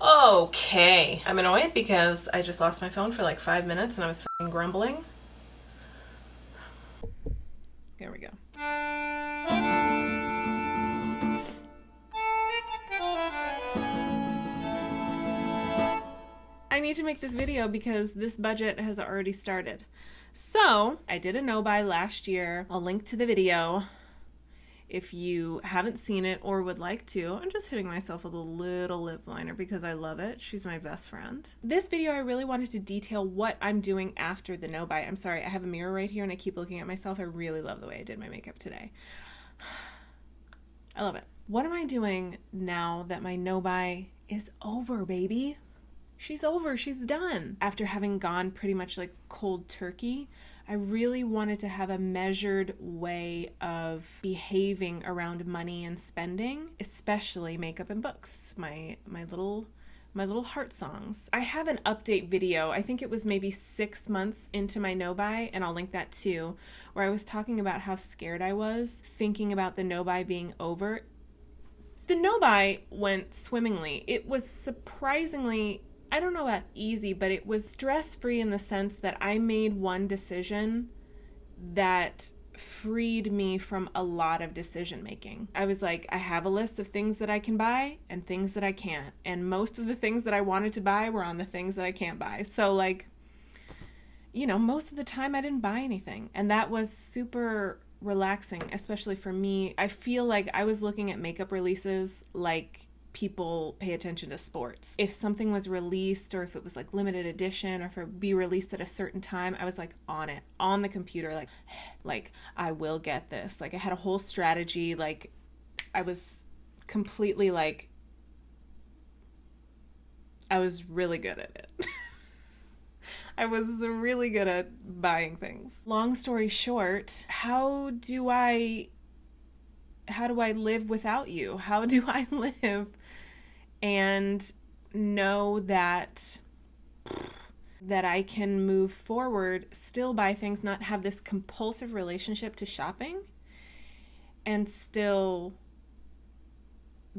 Okay, I'm annoyed because I just lost my phone for like 5 minutes and I was f***ing grumbling. There we go. I need to make this video because this budget has already started. So, I did a no-buy last year. I'll link to the video if you haven't seen it or would like to. I'm just hitting myself with a little lip liner because I love it. She's my best friend. This video, I really wanted to detail what I'm doing after the no-buy. I'm sorry, I have a mirror right here and I keep looking at myself. I really love the way I did my makeup today. I love it. What am I doing now that my no-buy is over, baby? She's over, she's done. After having gone pretty much like cold turkey, I really wanted to have a measured way of behaving around money and spending, especially makeup and books, my little heart songs. I have an update video. I think it was maybe 6 months into my no-buy, and I'll link that too, where I was talking about how scared I was thinking about the no-buy being over. The no-buy went swimmingly. It was surprisingly, I don't know about easy, but it was stress-free in the sense that I made one decision that freed me from a lot of decision making. I was like, I have a list of things that I can buy and things that I can't. And most of the things that I wanted to buy were on the things that I can't buy. So like, most of the time I didn't buy anything. And that was super relaxing, especially for me. I feel like I was looking at makeup releases like people pay attention to sports. If something was released or if it was like limited edition or if it would be released at a certain time, I was like on it, on the computer, like I will get this. Like I had a whole strategy. Like I was completely like, I was really good at it. I was really good at buying things. Long story short, how do I live without you? How do I live and know that I can move forward, still buy things, not have this compulsive relationship to shopping, and still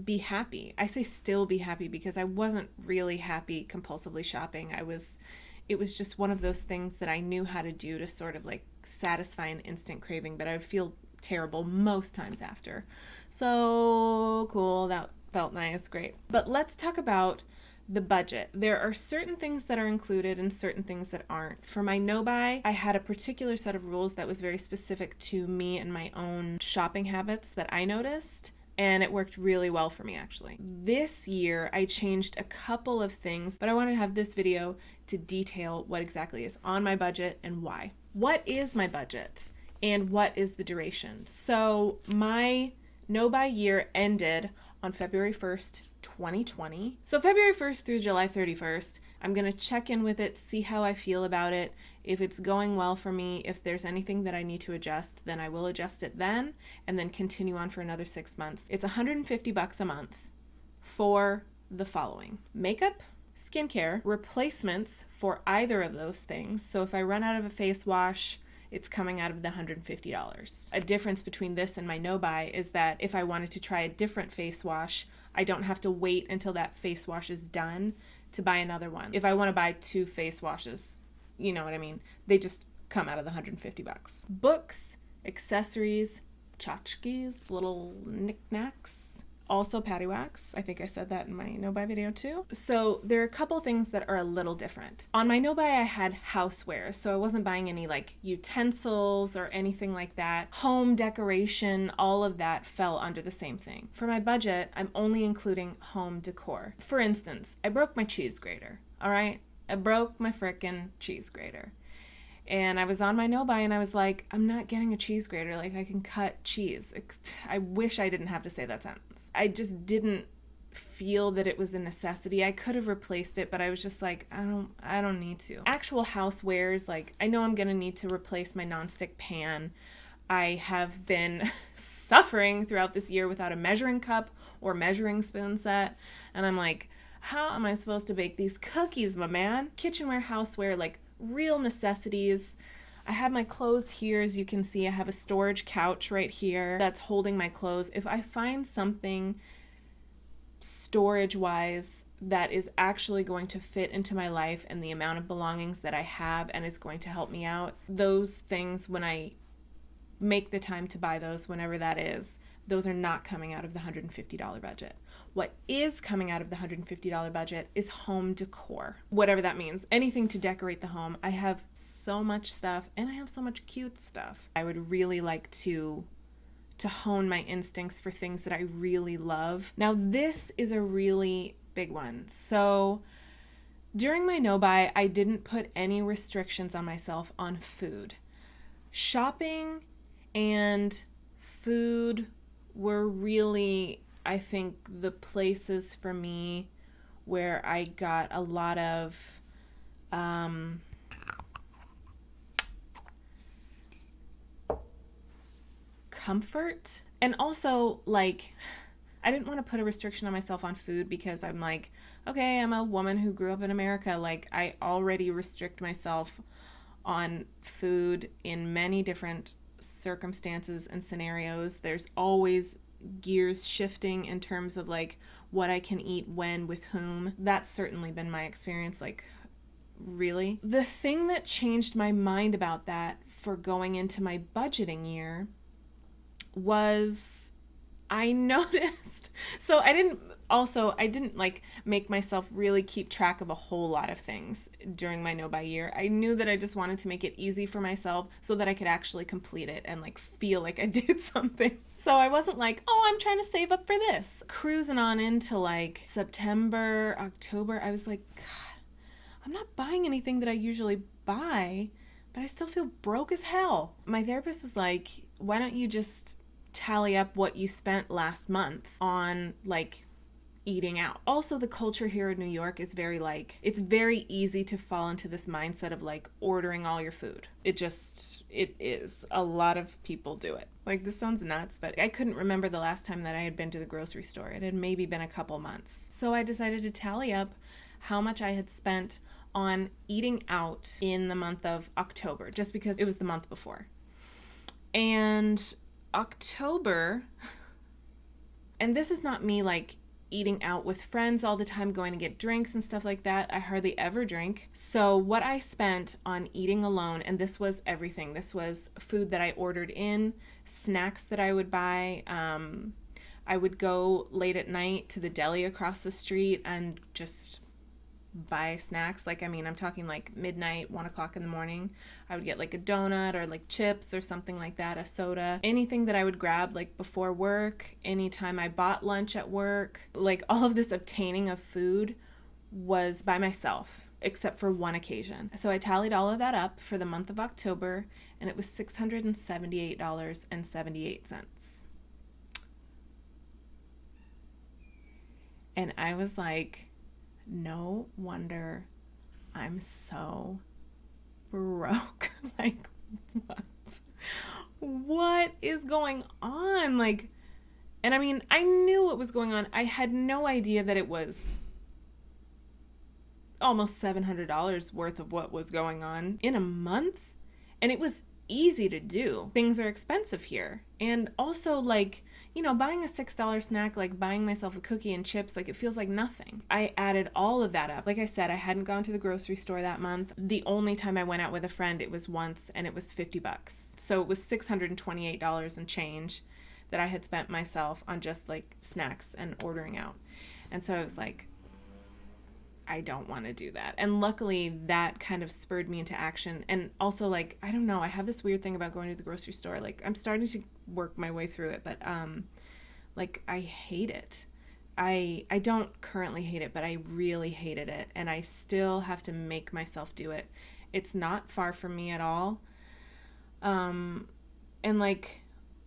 be happy? I say still be happy because I wasn't really happy compulsively shopping. It was just one of those things that I knew how to do to sort of like satisfy an instant craving, but I would feel terrible most times after. So cool, that felt nice, great. But let's talk about the budget. There are certain things that are included and certain things that aren't. For my no-buy, I had a particular set of rules that was very specific to me and my own shopping habits that I noticed, and it worked really well for me actually. This year, I changed a couple of things, but I want to have this video to detail what exactly is on my budget and why. What is my budget? And what is the duration? So my no-buy year ended on February 1st, 2020. So February 1st through July 31st, I'm going to check in with it, see how I feel about it. If it's going well for me, if there's anything that I need to adjust, then I will adjust it then and then continue on for another 6 months. It's $150 a month for the following: makeup, skincare, replacements for either of those things. So if I run out of a face wash, it's coming out of the $150. A difference between this and my no-buy is that if I wanted to try a different face wash, I don't have to wait until that face wash is done to buy another one. If I want to buy 2 face washes, you know what I mean? They just come out of the $150. Books, accessories, tchotchkes, little knickknacks, also patty wax. I think I said that in my no-buy video too. So there are a couple things that are a little different. On my no-buy, I had housewares, so I wasn't buying any like utensils or anything like that. Home decoration, all of that fell under the same thing. For my budget, I'm only including home decor. For instance, I broke my cheese grater, all right? I broke my frickin' cheese grater. And I was on my no-buy and I was like, I'm not getting a cheese grater. Like, I can cut cheese. I wish I didn't have to say that sentence. I just didn't feel that it was a necessity. I could have replaced it, but I was just like, I don't need to. Actual housewares, like, I know I'm going to need to replace my nonstick pan. I have been suffering throughout this year without a measuring cup or measuring spoon set. And I'm like, how am I supposed to bake these cookies, my man? Kitchenware, houseware, like, real necessities. I have my clothes here. As you can see, I have a storage couch right here that's holding my clothes. If I find something storage wise that is actually going to fit into my life and the amount of belongings that I have and is going to help me out. Those things, when I make the time to buy those, whenever that is, those are not coming out of the $150 budget. What is coming out of the $150 budget is home decor, whatever that means. Anything to decorate the home. I have so much stuff, and I have so much cute stuff. I would really like to hone my instincts for things that I really love. Now, this is a really big one. So during my no-buy, I didn't put any restrictions on myself on food. Shopping and food were really, I think, the places for me where I got a lot of comfort. And also, like, I didn't want to put a restriction on myself on food because I'm like, okay, I'm a woman who grew up in America. Like, I already restrict myself on food in many different circumstances and scenarios. There's always gears shifting in terms of like what I can eat when with whom. That's certainly been my experience. Like, really, the thing that changed my mind about that for going into my budgeting year was I noticed, so I didn't like make myself really keep track of a whole lot of things during my no-buy year. I knew that I just wanted to make it easy for myself so that I could actually complete it and like feel like I did something. So I wasn't like, oh, I'm trying to save up for this. Cruising on into like September, October, I was like, God, I'm not buying anything that I usually buy, but I still feel broke as hell. My therapist was like, why don't you just tally up what you spent last month on like eating out. Also, the culture here in New York is very like, it's very easy to fall into this mindset of like ordering all your food. It is. A lot of people do it. Like, this sounds nuts, but I couldn't remember the last time that I had been to the grocery store. It had maybe been a couple months. So I decided to tally up how much I had spent on eating out in the month of October, just because it was the month before. And October, and this is not me like eating out with friends all the time, going to get drinks and stuff like that. I hardly ever drink. So what I spent on eating alone, and this was everything. This was food that I ordered in, snacks that I would buy. I would go late at night to the deli across the street and just buy snacks. Like, I mean, I'm talking like midnight, 1 o'clock in the morning. I would get like a donut or like chips or something like that, a soda, anything that I would grab like before work, anytime I bought lunch at work. Like, all of this obtaining of food was by myself, except for one occasion. So I tallied all of that up for the month of October, and it was $678.78. And I was like, no wonder I'm so broke. Like, what is going on? Like, and I mean, I knew what was going on. I had no idea that it was almost $700 worth of what was going on in a month. And it was easy to do. Things are expensive here. And also, like, you know, buying a $6 snack, like buying myself a cookie and chips, like, it feels like nothing. I added all of that up. Like I said, I hadn't gone to the grocery store that month. The only time I went out with a friend, it was once, and it was $50. So it was $628 and change that I had spent myself on just like snacks and ordering out. And so I was like, I don't want to do that. And luckily that kind of spurred me into action. And also, like, I don't know, I have this weird thing about going to the grocery store. Like, I'm starting to work my way through it, but like, I hate it. I don't currently hate it, but I really hated it, and I still have to make myself do it. It's not far from me at all. And like,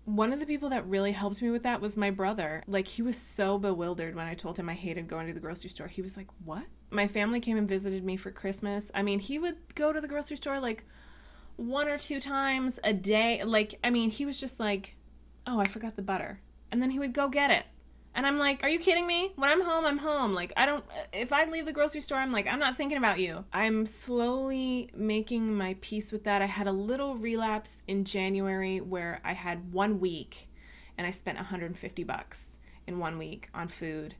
one of the people that really helped me with that was my brother. Like, he was so bewildered when I told him I hated going to the grocery store. He was like, what? My family came and visited me for Christmas. I mean, he would go to the grocery store like 1 or 2 times a day. Like, I mean, he was just like, oh, I forgot the butter. And then he would go get it. And I'm like, are you kidding me? When I'm home, I'm home. Like, if I leave the grocery store, I'm like, I'm not thinking about you. I'm slowly making my peace with that. I had a little relapse in January where I had 1 week and I spent $150 in 1 week on food.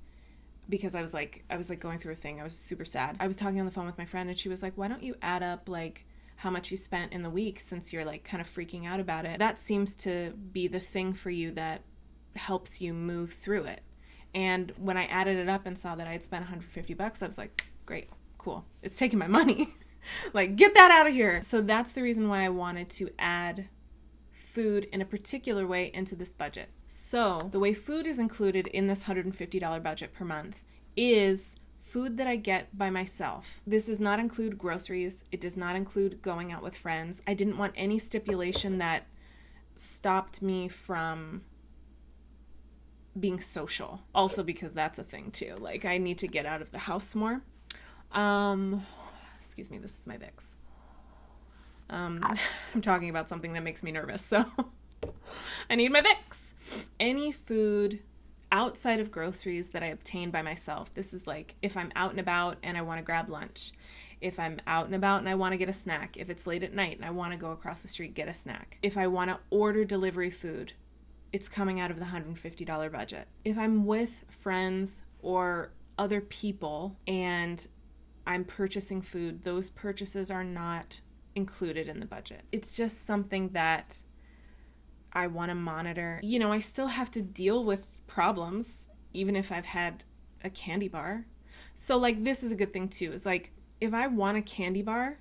because I was like going through a thing. I was super sad. I was talking on the phone with my friend and she was like, why don't you add up like how much you spent in the week since you're like kind of freaking out about it? That seems to be the thing for you that helps you move through it. And when I added it up and saw that I had spent $150, I was like, great, cool. It's taking my money. Like, get that out of here. So that's the reason why I wanted to add food in a particular way into this budget. So the way food is included in this $150 budget per month is food that I get by myself. This does not include groceries. It does not include going out with friends. I didn't want any stipulation that stopped me from being social. Also because that's a thing too. Like, I need to get out of the house more. Excuse me, this is my Vicks. I'm talking about something that makes me nervous, so I need my Vicks. Any food outside of groceries that I obtain by myself. This is like if I'm out and about and I want to grab lunch. If I'm out and about and I want to get a snack. If it's late at night and I want to go across the street, get a snack. If I want to order delivery food, it's coming out of the $150 budget. If I'm with friends or other people and I'm purchasing food, those purchases are not included in the budget. It's just something that I want to monitor. You know, I still have to deal with problems, even if I've had a candy bar. So, like, this is a good thing too. Is like, if I want a candy bar,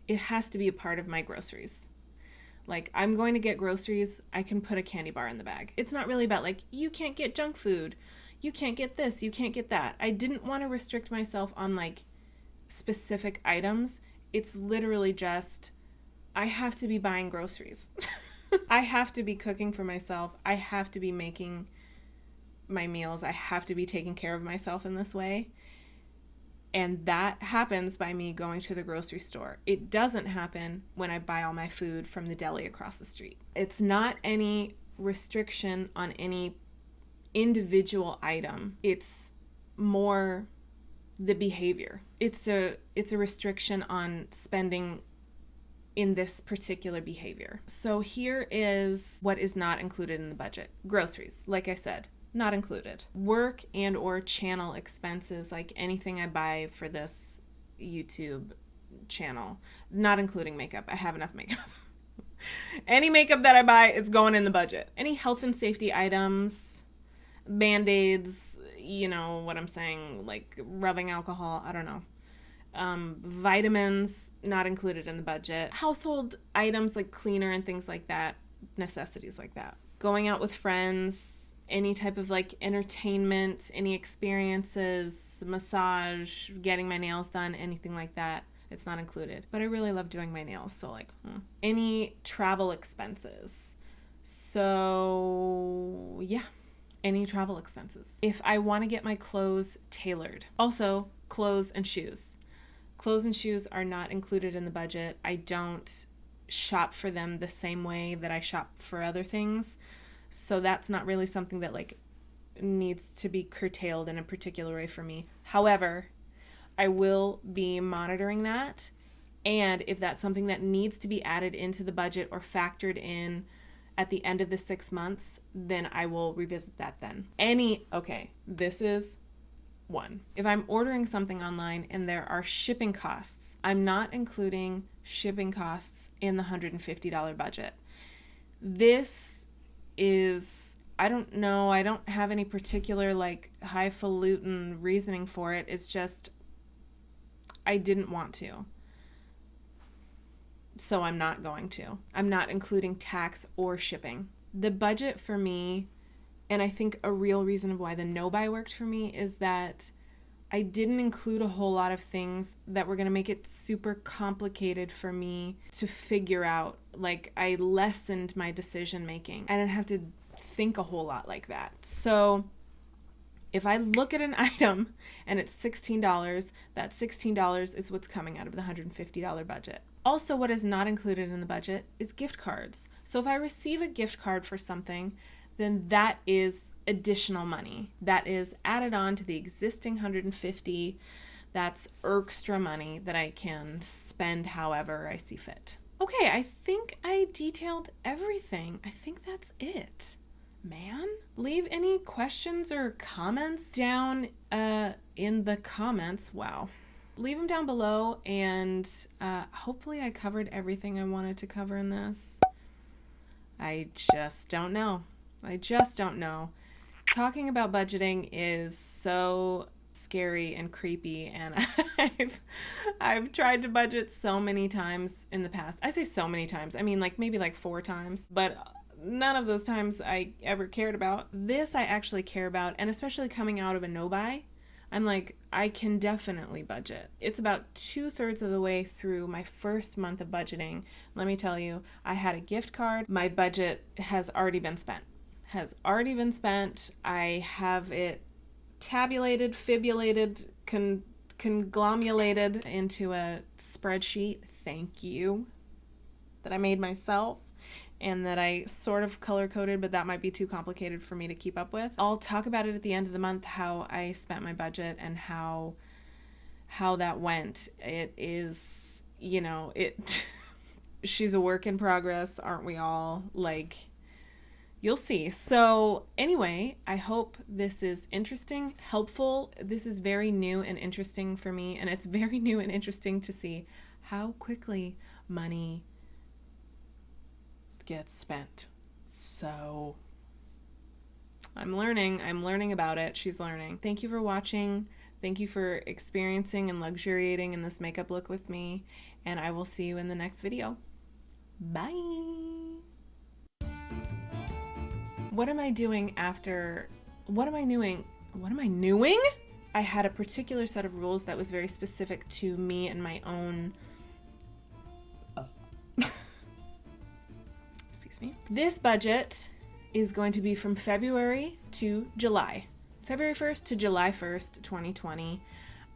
it has to be a part of my groceries. Like, I'm going to get groceries, I can put a candy bar in the bag. It's not really about, like, you can't get junk food. You can't get this. You can't get that. I didn't want to restrict myself on, like, specific items. It's literally just, I have to be buying groceries. I have to be cooking for myself. I have to be making my meals. I have to be taking care of myself in this way. And that happens by me going to the grocery store. It doesn't happen when I buy all my food from the deli across the street. It's not any restriction on any individual item. It's more the behavior. It's a restriction on spending in this particular behavior. So here is what is not included in the budget. Groceries, like I said, not included. Work and or channel expenses, like anything I buy for this YouTube channel, not including makeup. I have enough makeup. Any makeup that I buy, it's going in the budget. Any health and safety items, Band-Aids, you know what I'm saying, like rubbing alcohol, I don't know. Vitamins, not included in the budget. Household items like cleaner and things like that, necessities like that. Going out with friends, any type of like entertainment, any experiences, massage, getting my nails done, anything like that, it's not included. But I really love doing my nails, so like, Any travel expenses. So, yeah. Any travel expenses. If I want to get my clothes tailored. Also, clothes and shoes. Clothes and shoes are not included in the budget. I don't shop for them the same way that I shop for other things. So that's not really something that like needs to be curtailed in a particular way for me. However, I will be monitoring that. And if that's something that needs to be added into the budget or factored in at the end of the 6 months, then I will revisit that then. This is one. If I'm ordering something online and there are shipping costs, I'm not including shipping costs in the $150 budget. This is, I don't know, I don't have any particular like highfalutin reasoning for it. It's just, I didn't want to. So I'm not going to. I'm not including tax or shipping. The budget for me, and I think a real reason of why the no-buy worked for me, is that I didn't include a whole lot of things that were going to make it super complicated for me to figure out. Like, I lessened my decision making. I didn't have to think a whole lot like that. So if I look at an item and it's $16, that $16 is what's coming out of the $150 budget. Also, what is not included in the budget is gift cards. So if I receive a gift card for something, then that is additional money. That is added on to the existing $150. That's extra money that I can spend however I see fit. Okay, I think I detailed everything. I think that's it. man. Leave any questions or comments down in the comments. Wow. Leave them down below, and hopefully I covered everything I wanted to cover in this. I just don't know. Talking about budgeting is so scary and creepy, and I've tried to budget so many times in the past. I say so many times. I mean, like maybe like 4 times, but none of those times I ever cared about. This I actually care about, and especially coming out of a no-buy, I'm like, I can definitely budget. It's about 2/3 of the way through my first month of budgeting. Let me tell you, I had a gift card. My budget has already been spent. I have it tabulated, fibulated, conglomulated into a spreadsheet. Thank you. That I made myself. And that I sort of color-coded, but that might be too complicated for me to keep up with. I'll talk about it at the end of the month, how I spent my budget and how that went. It is, she's a work in progress, aren't we all? Like, you'll see. So anyway, I hope this is interesting, helpful. This is very new and interesting for me, and it's very new and interesting to see how quickly money gets spent. So I'm learning about it. She's learning. Thank you for watching. Thank you for experiencing and luxuriating in this makeup look with me, and I will see you in the next video. Bye. What am I doing? I had a particular set of rules that was very specific to me and my own excuse me. This budget is going to be from February to July. February 1st to July 1st, 2020,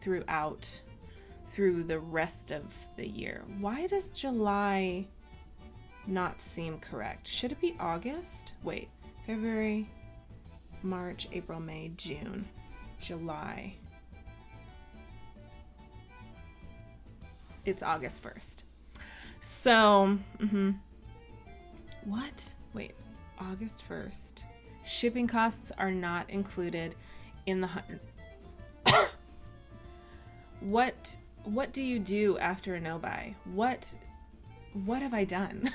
through the rest of the year. Why does July not seem correct? Should it be August? Wait, February, March, April, May, June, July. It's August 1st. So, What? Wait, August 1st. Shipping costs are not included in the 100. What do you do after a no-buy? What have I done?